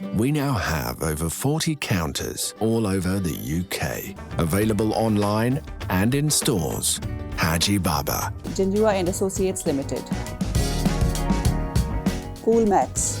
We now have over 40 counters all over the UK, available online and in stores. Haji Baba. Jinjua and Associates Limited. Coolmax.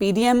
PDM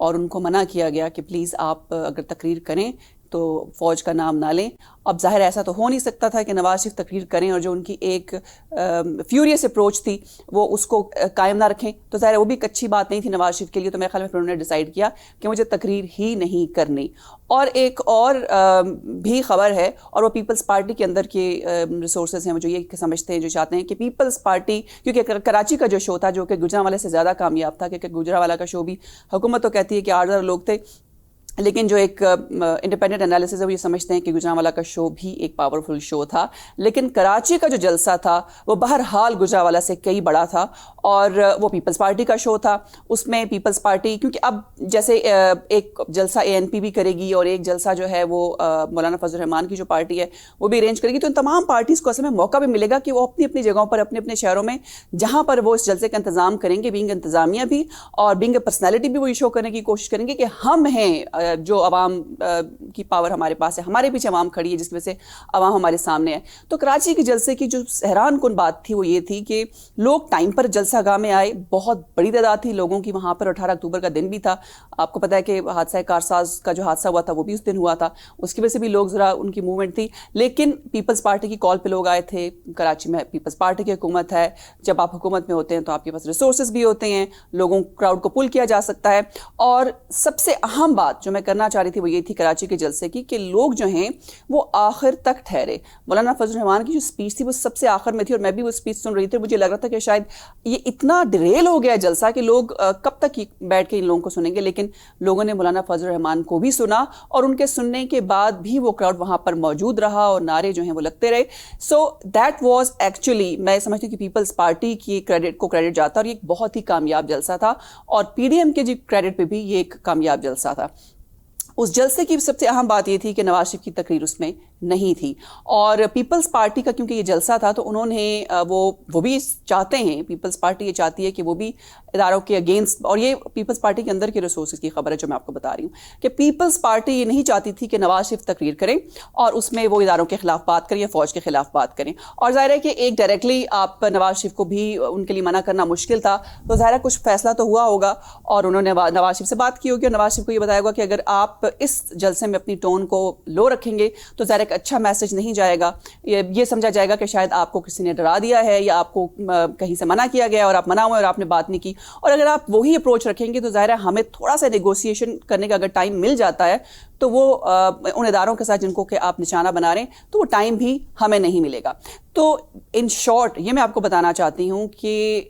اور ان کو منع کیا گیا کہ please آپ اگر تقریر کریں تو فوج کا نام نہ لیں. اب ظاہر ایسا تو ہو نہیں سکتا تھا کہ نواز شریف تقریر کریں اور جو ان کی ایک فیوریس اپروچ تھی وہ اس کو قائم نہ رکھیں, تو ظاہر وہ بھی ایک اچھی بات نہیں تھی نواز شریف کے لیے. تو میرے خیال میں پھر انہوں نے ڈیسائیڈ کیا کہ مجھے تقریر ہی نہیں کرنی. اور ایک اور بھی خبر ہے, اور وہ پیپلز پارٹی کے اندر کے ریسورسز ہیں, وہ جو یہ سمجھتے ہیں, جو چاہتے ہیں کہ پیپلز پارٹی, کیونکہ کراچی کا جو شو تھا جو کہ گجرانوالے سے زیادہ کامیاب تھا, کیونکہ گجرانوالہ کا شو بھی حکومت تو کہتی ہے کہ 8,000 لوگ تھے, لیکن جو ایک انڈیپینڈنٹ انالیسز ہے وہ یہ سمجھتے ہیں کہ گجرانوالہ کا شو بھی ایک پاورفل شو تھا. لیکن کراچی کا جو جلسہ تھا وہ بہرحال گجرانوالہ سے کئی بڑا تھا, اور وہ پیپلز پارٹی کا شو تھا. اس میں پیپلز پارٹی, کیونکہ اب جیسے ایک جلسہ ANP بھی کرے گی اور ایک جلسہ جو ہے وہ مولانا فضل الرحمان کی جو پارٹی ہے وہ بھی ارینج کرے گی, تو ان تمام پارٹیز کو اصل میں موقع بھی ملے گا کہ وہ اپنی اپنی جگہوں پر, اپنے اپنے شہروں میں جہاں پر وہ اس جلسے کا انتظام کریں گے, بینگ انتظامیہ بھی اور بینگ اے پرسنالٹی بھی, وہ یہ شو کرنے کی کوشش کریں گے کہ ہم ہیں جو عوام کی پاور ہمارے پاس ہے, ہمارے پیچھے عوام کھڑی ہے جس کی وجہ سے عوام ہمارے سامنے ہے. تو کراچی کے جلسے کی جو حیران کن بات تھی وہ یہ تھی کہ لوگ ٹائم پر جلسہ گاہ میں آئے, بہت بڑی تعداد تھی لوگوں کی وہاں پر. 18 اکتوبر کا دن بھی تھا, آپ کو پتہ ہے کہ حادثہ کارساز کا جو حادثہ ہوا تھا وہ بھی اس دن ہوا تھا, اس کی وجہ سے بھی لوگ ذرا ان کی موومنٹ تھی. لیکن پیپلز پارٹی کی کال پہ لوگ آئے تھے. کراچی میں پیپلز پارٹی کی حکومت ہے, جب آپ حکومت میں ہوتے ہیں تو آپ کے پاس ریسورسز بھی ہوتے ہیں, لوگوں کراؤڈ کو پل کیا جا سکتا ہے. اور سب سے اہم بات جو میں کرنا چاہ رہی تھی وہ یہ تھی کراچی کے جلسے کی کہ لوگ جو ہیں وہ آخر تک ٹھہرے. مولانا فضل الرحمان کی جو اسپیچ تھی وہ سب سے آخر میں تھی, اور میں بھی وہ اسپیچ سن رہی تھی. مجھے لگ رہا تھا کہ شاید یہ اتنا ڈریل ہو گیا جلسہ کہ لوگ کب تک بیٹھ کے ان لوگوں کو سنیں گے, لیکن لوگوں نے مولانا فضل الرحمان کو بھی سنا, اور ان کے سننے کے بعد بھی وہ کراؤڈ وہاں پر موجود رہا اور نعرے جو ہیں وہ لگتے رہے. سو دیٹ واز ایکچولی, میں سمجھتی ہوں کہ پیپلز پارٹی کی کریڈٹ کو کریڈٹ جاتا, اور یہ ایک بہت ہی کامیاب جلسہ تھا, اور PDM کے جی کریڈٹ پہ بھی یہ ایک کامیاب جلسہ تھا. اس جلسے کی سب سے اہم بات یہ تھی کہ نواز شریف کی تقریر اس میں نہیں تھی, اور پیپلز پارٹی کا کیونکہ یہ جلسہ تھا تو انہوں نے وہ بھی چاہتے ہیں, پیپلز پارٹی یہ چاہتی ہے کہ وہ بھی اداروں کے اگینسٹ, اور یہ پیپلز پارٹی کے اندر کے ریسورسز کی خبر ہے جو میں آپ کو بتا رہی ہوں, کہ پیپلز پارٹی یہ نہیں چاہتی تھی کہ نواز شریف تقریر کریں اور اس میں وہ اداروں کے خلاف بات کریں یا فوج کے خلاف بات کریں. اور ظاہر ہے کہ ایک ڈائریکٹلی آپ نواز شریف کو بھی ان کے لیے منع کرنا مشکل تھا, تو ظاہر ہے کچھ فیصلہ تو ہوا ہوگا, اور انہوں نے نواز شریف سے بات کی ہوگی, اور نواز شریف کو یہ بتایا ہوگا کہ اگر آپ اس جلسے میں اپنی ٹون کو لو رکھیں گے تو ظاہر ایک اچھا میسج نہیں جائے گا, یہ سمجھا جائے گا کہ شاید آپ کو کسی نے ڈرا دیا ہے یا آپ کو کہیں سے منع کیا گیا اور آپ منع ہوئے اور آپ نے بات نہیں کی. اور اگر آپ وہی اپروچ رکھیں گے تو ظاہر ہے ہمیں تھوڑا سا نیگوسیشن کرنے کا اگر ٹائم مل جاتا ہے تو وہ ان اداروں کے ساتھ جن کو کہ آپ نشانہ بنا رہے ہیں تو وہ ٹائم بھی ہمیں نہیں ملے گا. تو ان شارٹ یہ میں آپ کو بتانا چاہتی ہوں کہ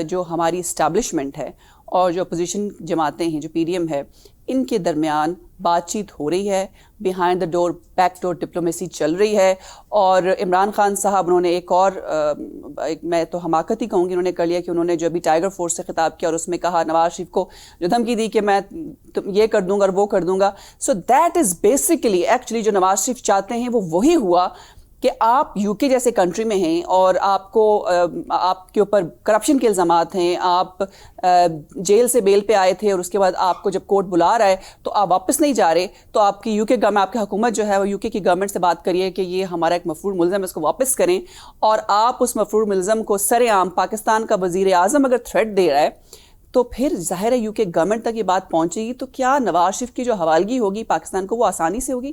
جو ہماری اسٹیبلشمنٹ ہے اور جو اپوزیشن جماعتیں ہیں, جو PDM ہے, ان کے درمیان بات چیت ہو رہی ہے, behind the door back door diplomacy چل رہی ہے. اور عمران خان صاحب انہوں نے ایک اور میں تو حماقت ہی کہوں گی انہوں نے کر لیا کہ انہوں نے جو ابھی ٹائیگر فورس سے خطاب کیا اور اس میں کہا نواز شریف کو جو دھمکی دی کہ میں یہ کر دوں گا اور وہ کر دوں گا. So that is basically actually جو نواز شریف چاہتے ہیں وہ وہی ہوا کہ آپ UK جیسے کنٹری میں ہیں اور آپ کے اوپر کرپشن کے الزامات ہیں, آپ جیل سے بیل پہ آئے تھے اور اس کے بعد آپ کو جب کورٹ بلا رہا ہے تو آپ واپس نہیں جا رہے, تو آپ کی UK گورنمنٹ, آپ کی حکومت جو ہے وہ UK کی گورنمنٹ سے بات کریے کہ یہ ہمارا ایک مفرور ملزم ہے, اس کو واپس کریں. اور آپ اس مفرور ملزم کو سر عام پاکستان کا وزیر اعظم اگر تھریٹ دے رہا ہے تو پھر ظاہر ہے UK گورنمنٹ تک یہ بات پہنچے گی, تو کیا نواز شریف کی جو حوالگی ہوگی پاکستان کو وہ آسانی سے ہوگی؟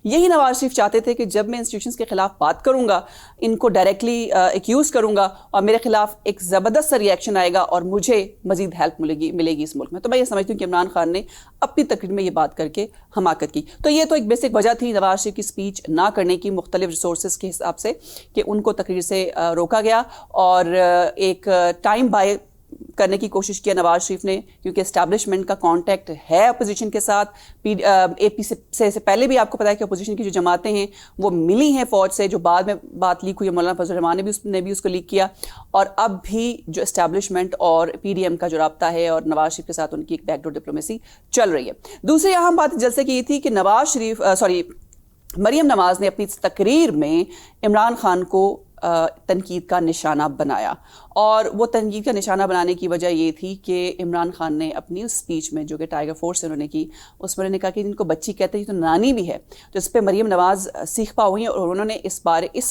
یہی نواز شریف چاہتے تھے کہ جب میں انسٹیٹیوشنز کے خلاف بات کروں گا, ان کو ڈائریکٹلی ایکیوز کروں گا اور میرے خلاف ایک زبردست سا ریئیکشن آئے گا اور مجھے مزید ہیلپ ملے گی اس ملک میں. تو میں یہ سمجھتی ہوں کہ عمران خان نے اپنی تقریر میں یہ بات کر کے حماقت کی. تو یہ تو ایک بیسک وجہ تھی نواز شریف کی اسپیچ نہ کرنے کی, مختلف ریسورسز کے حساب سے, کہ ان کو تقریر سے روکا گیا اور ایک ٹائم بائی کرنے کی کوشش کیا نواز شریف نے, کیونکہ اسٹیبلشمنٹ کا کانٹیکٹ ہے اپوزیشن کے ساتھ. AP سے پہلے بھی آپ کو پتا ہے کہ اپوزیشن کی جو جماعتیں ہیں وہ ملی ہیں فوج سے, جو بعد میں بات لیک ہوئی, مولانا فضل الرحمان نے بھی اس کو لیک کیا. اور اب بھی جو اسٹیبلشمنٹ اور PDM کا جو رابطہ ہے اور نواز شریف کے ساتھ ان کی ایک بیک ڈور ڈپلومیسی چل رہی ہے. دوسری اہم بات جلسے کی یہ تھی کہ مریم نواز نے اپنی تقریر میں عمران خان کو تنقید کا نشانہ بنایا, اور وہ تنقید کا نشانہ بنانے کی وجہ یہ تھی کہ عمران خان نے اپنی اس اسپیچ میں جو کہ ٹائیگر فورس سے انہوں نے کی، اس میں انہوں نے کہا کہ جن کو بچی کہتے ہیں یہ تو نانی بھی ہے، تو اس پہ مریم نواز سیخپا ہوئی ہیں اور انہوں نے اس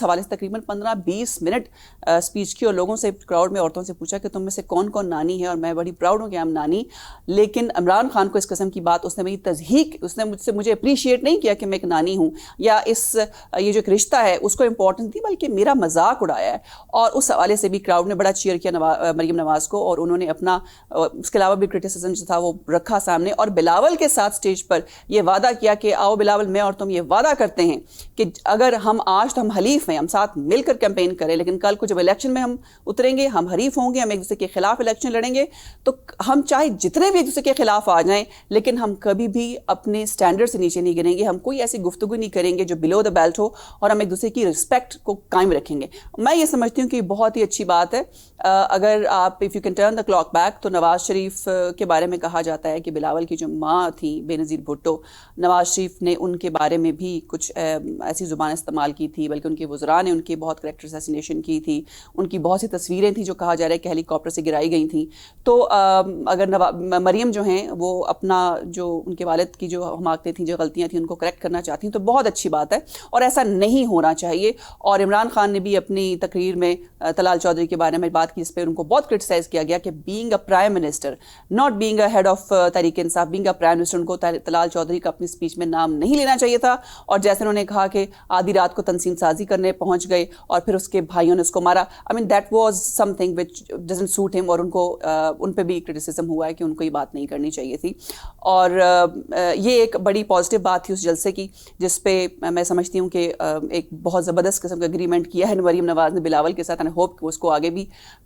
حوالے سے تقریباً 15-20 منٹ اسپیچ کی اور لوگوں سے، کراؤڈ میں عورتوں سے پوچھا کہ تم میں سے کون کون نانی ہے، اور میں بڑی پراؤڈ ہوں کہ ہم نانی. لیکن عمران خان کو اس قسم کی بات، اس نے میری تضحیق، اس نے مجھے اپریشیٹ نہیں کیا کہ میں ایک نانی ہوں یا یہ جو ایک رشتہ ہے اس کو امپورٹنس دی، بلکہ میرا مذاق اڑایا ہے. اور اس حوالے سے بھی کراؤڈ نے بڑا چیئر کیا مریم نواز کو، اور انہوں نے اپنا اس کے علاوہ بھی کرٹیسزم جو تھا وہ رکھا سامنے، اور بلاول کے ساتھ سٹیج پر یہ وعدہ کیا کہ آؤ بلاول، میں اور تم یہ وعدہ کرتے ہیں کہ اگر ہم آج تو ہم حلیف ہیں، ہم ساتھ مل کر کیمپین کریں، لیکن کل کو جب الیکشن میں ہم اتریں گے، ہم حریف ہوں گے، ہم ایک دوسرے کے خلاف الیکشن لڑیں گے، تو ہم چاہے جتنے بھی ایک دوسرے کے خلاف آ جائیں لیکن ہم کبھی بھی اپنے سٹینڈرڈ سے نیچے نہیں گریں گے، ہم کوئی ایسی گفتگو نہیں کریں گے جو بلو دا بیلٹ ہو، اور ہم ایک دوسرے کی رسپیکٹ کو قائم رکھیں گے. میں یہ سمجھتی ہوں کہ بہت ہی اچھی بات ہے. اگر آپ if you can turn the clock back, تو نواز شریف کے بارے میں کہا جاتا ہے کہ بلاول کی جو ماں تھیں بے نظیر بھٹو، نواز شریف نے ان کے بارے میں بھی کچھ ایسی زبان استعمال کی تھی، بلکہ ان کے وزراء نے ان کی بہت کریکٹر اسیسینیشن کی تھی، ان کی بہت سی تصویریں تھیں جو کہا جا رہا ہے کہ ہیلی کاپٹر سے گرائی گئی تھیں. تو اگر مریم جو ہیں وہ اپنا جو ان کے والد کی جو حماقتیں تھیں، جو غلطیاں تھیں، ان کو کریکٹ کرنا چاہتی ہیں تو بہت اچھی بات ہے، اور ایسا نہیں ہونا چاہیے. اور عمران خان نے بھی اپنی تقریر میں طلال چودھری کے بارے میں بات کی، جس پہ ان کو بہت کرٹیسائز کیا گیا کہ being a prime minister, not being a head of Tehreek Insaf, being a prime minister, ان کو طلال چودھری کا اپنی اسپیچ میں نام نہیں لینا چاہیے تھا. اور جیسے انہوں نے کہا کہ آدھی رات کو تنظیم سازی کرنے پہنچ گئے اور پھر اس کے بھائیوں نے اس کو مارا، I mean that was something which doesn't suit ہم، اور ان پہ بھی کرٹیسزم ہوا ہے کہ ان کو یہ بات نہیں کرنی چاہیے تھی. اور یہ ایک بڑی پازیٹیو بات تھی اس جلسے کی، جس پہ میں سمجھتی ہوں کہ ایک بہت زبردست قسم کا اگریمنٹ کیا ہے مریم نواز نے بلاول کے ساتھ، اینڈ ہوپ کہ اس کو آگے بھی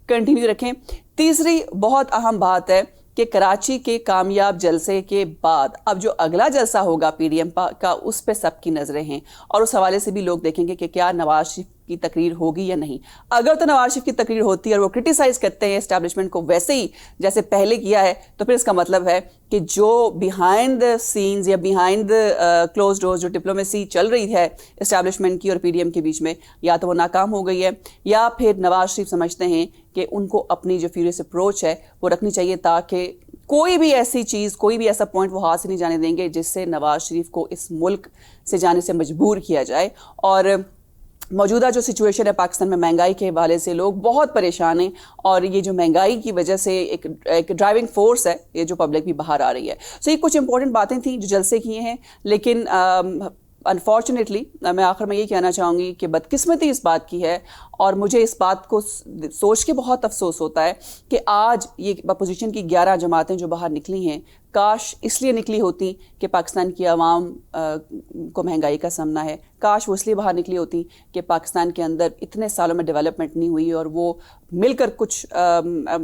کنٹینیو رکھیں. تیسری بہت اہم بات ہے کہ کراچی کے کامیاب جلسے کے بعد اب جو اگلا جلسہ ہوگا پی ڈی ایم کا، اس پہ سب کی نظریں ہیں، اور اس حوالے سے بھی لوگ دیکھیں گے کہ کیا نواز شریف کی تقریر ہوگی یا نہیں. اگر تو نواز شریف کی تقریر ہوتی ہے اور وہ کرٹیسائز کرتے ہیں اسٹیبلشمنٹ کو ویسے ہی جیسے پہلے کیا ہے، تو پھر اس کا مطلب ہے کہ جو بیہائنڈ دا سینز یا بیہائنڈ کلوز ڈورز جو ڈپلومیسی چل رہی ہے اسٹیبلشمنٹ کی اور پی ڈی ایم کے بیچ میں، یا تو وہ ناکام ہو گئی ہے، یا پھر نواز شریف سمجھتے ہیں کہ ان کو اپنی جو فیوریس اپروچ ہے وہ رکھنی چاہیے، تاکہ کوئی بھی ایسی چیز، کوئی بھی ایسا پوائنٹ وہ ہاتھ سے نہیں جانے دیں گے جس سے نواز شریف کو اس ملک سے جانے سے مجبور کیا جائے. اور موجودہ جو سچویشن ہے پاکستان میں مہنگائی کے حوالے سے لوگ بہت پریشان ہیں، اور یہ جو مہنگائی کی وجہ سے ایک ڈرائیونگ فورس ہے یہ جو پبلک بھی باہر آ رہی ہے. سو یہ کچھ امپورٹنٹ باتیں تھیں جو جلسے کیے ہیں، لیکن انفارچونیٹلی میں آخر میں یہ کہنا چاہوں گی کہ بدقسمتی اس بات کی ہے، اور مجھے اس بات کو سوچ کے بہت افسوس ہوتا ہے کہ آج یہ اپوزیشن کی 11 جماعتیں جو باہر نکلی ہیں، کاش اس لیے نکلی ہوتی کہ پاکستان کی عوام کو مہنگائی کا سامنا ہے، کاش وہ اس لیے باہر نکلی ہوتی کہ پاکستان کے اندر اتنے سالوں میں ڈیولپمنٹ نہیں ہوئی، اور وہ مل کر کچھ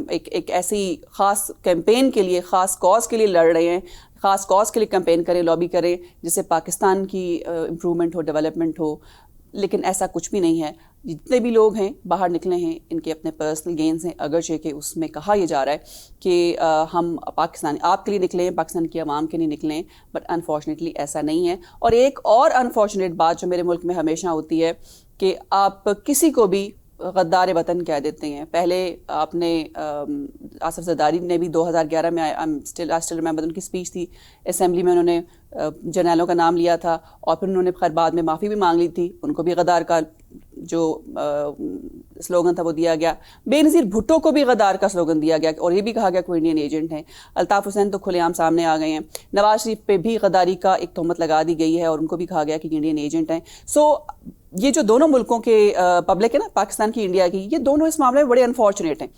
ایک ایسی خاص کیمپین کے لیے، خاص کاز کے لیے لڑ رہے ہیں، خاص کاز کے لیے کیمپین کریں، لابی کریں، جس سے پاکستان کی امپرومنٹ ہو، ڈیولپمنٹ ہو. لیکن ایسا کچھ بھی نہیں ہے. جتنے بھی لوگ ہیں باہر نکلے ہیں، ان کے اپنے پرسنل گینز ہیں، اگرچہ کہ اس میں کہا یہ جا رہا ہے کہ ہم پاکستان آپ کے لیے نکلے ہیں، پاکستان کی عوام کے لیے نکلے ہیں، بٹ انفارچونیٹلی ایسا نہیں ہے. اور ایک اور انفارچونیٹ بات جو میرے ملک میں ہمیشہ ہوتی ہے کہ آپ کسی کو بھی غدار وطن کہہ دیتے ہیں. پہلے آپ نے آصف زرداری نے بھی 2011 میں اسٹل ریممبر ان کی اسپیچ تھی اسمبلی میں، انہوں نے جرنیلوں کا نام لیا تھا، اور پھر انہوں نے خیر بعد میں معافی بھی مانگ لی تھی، ان کو بھی غدار کا جو سلوگن تھا وہ دیا گیا. بے نظیر بھٹو کو بھی غدار کا سلوگن دیا گیا، اور یہ بھی کہا گیا کہ وہ انڈین ایجنٹ ہیں. الطاف حسین تو کھلے عام سامنے آ گئے ہیں. نواز شریف پہ بھی غداری کا ایک تہمت لگا دی گئی ہے، اور ان کو بھی کہا گیا کہ انڈین ایجنٹ ہیں. سو یہ جو دونوں ملکوں کے پبلک ہے نا، پاکستان کی، انڈیا کی، یہ دونوں اس معاملے میں بڑے انفارچونیٹ ہیں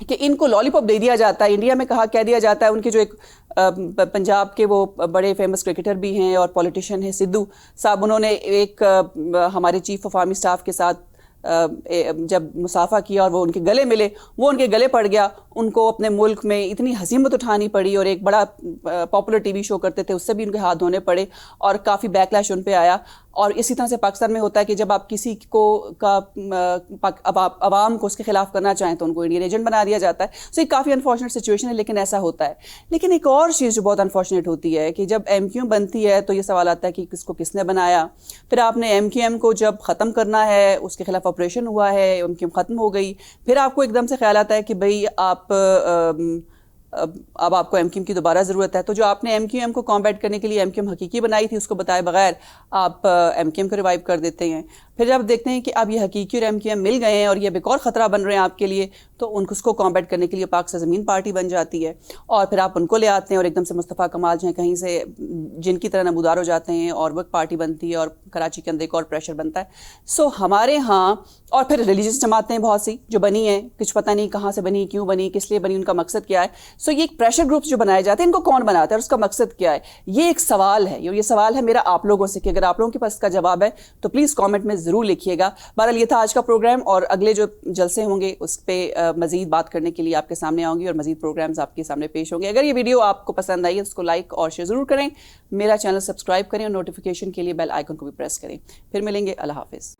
کہ ان کو لالی پاپ دے دیا جاتا ہے. انڈیا میں کہہ دیا جاتا ہے، ان کے جو ایک پنجاب کے وہ بڑے فیمس کرکٹر بھی ہیں اور پولیٹیشین ہیں سدھو صاحب، انہوں نے ایک ہمارے چیف آف آرمی اسٹاف کے ساتھ جب مصافحہ کیا اور وہ ان کے گلے ملے، وہ ان کے گلے پڑ گیا. ان کو اپنے ملک میں اتنی ہزیمت اٹھانی پڑی، اور ایک بڑا پاپولر ٹی وی شو کرتے تھے، اس سے بھی ان کے ہاتھ دھونے پڑے اور کافی بیک لیش ان پہ آیا. اور اسی طرح سے پاکستان میں ہوتا ہے کہ جب آپ کسی کو عوام کو اس کے خلاف کرنا چاہیں تو ان کو انڈین ایجنٹ بنا دیا جاتا ہے. سو یہ کافی انفارچونیٹ سچویشن ہے, لیکن ایسا ہوتا ہے. لیکن ایک اور چیز جو بہت انفارچونیٹ ہوتی ہے کہ جب ایم کیو ایم بنتی ہے تو یہ سوال آتا ہے کہ اس کو کس نے بنایا. پھر آپ نے ایم کیو ایم کو جب ختم کرنا ہے, اس کے خلاف آپریشن ہوا ہے, ایم کیو ایم ختم ہو گئی, پھر آپ کو ایک دم سے خیال آتا ہے کہ بھئی اب آپ کو ایم کیو ایم کی دوبارہ ضرورت ہے. تو جو آپ نے ایم کیو ایم کو کامبیٹ کرنے کے لیے ایم کیو ایم حقیقی بنائی تھی, اس کو بتائے بغیر آپ ایم کیو ایم کو ریوائیو کر دیتے ہیں. پھر جب دیکھتے ہیں کہ اب یہ حقیقی اور ایم کیو ایم مل گئے ہیں اور یہ ایک اور خطرہ بن رہے ہیں آپ کے لیے, تو اس کو کامبیٹ کرنے کے لیے پاک سرزمین پارٹی بن جاتی ہے, اور پھر آپ ان کو لے آتے ہیں اور ایک دم سے مصطفیٰ کمال جو ہیں کہیں سے جن کی طرح نمودار ہو جاتے ہیں اور وہ پارٹی بنتی ہے اور کراچی کے اندر ایک اور پریشر بنتا ہے. سو ہمارے ہاں اور پھر ریلیجیس جماعتیں بہت سی جو بنی ہیں, کچھ پتہ نہیں کہاں سے بنی, کیوں بنی, کس لیے بنی, ان کا مقصد کیا ہے. سو یہ ایک پریشر گروپس جو بنائے جاتے ہیں, ان کو کون بناتا ہے اور اس کا مقصد کیا ہے, یہ ایک سوال ہے. یہ سوال ہے میرا آپ لوگوں سے کہ اگر آپ لوگوں کے پاس اس کا جواب ہے تو پلیز کامنٹ میں ضرور لکھیے گا. بہرحال یہ تھا آج کا پروگرام, اور اگلے جو جلسے ہوں گے اس پہ مزید بات کرنے کے لیے آپ کے سامنے آؤں گی اور مزید پروگرامز آپ کے سامنے پیش ہوں گے. اگر یہ ویڈیو آپ کو پسند آئی ہے اس کو لائک اور شیئر ضرور کریں, میرا چینل سبسکرائب کریں اور نوٹیفیکیشن کے لیے بیل آئیکن کو بھی پریس کریں. پھر ملیں گے. اللہ حافظ.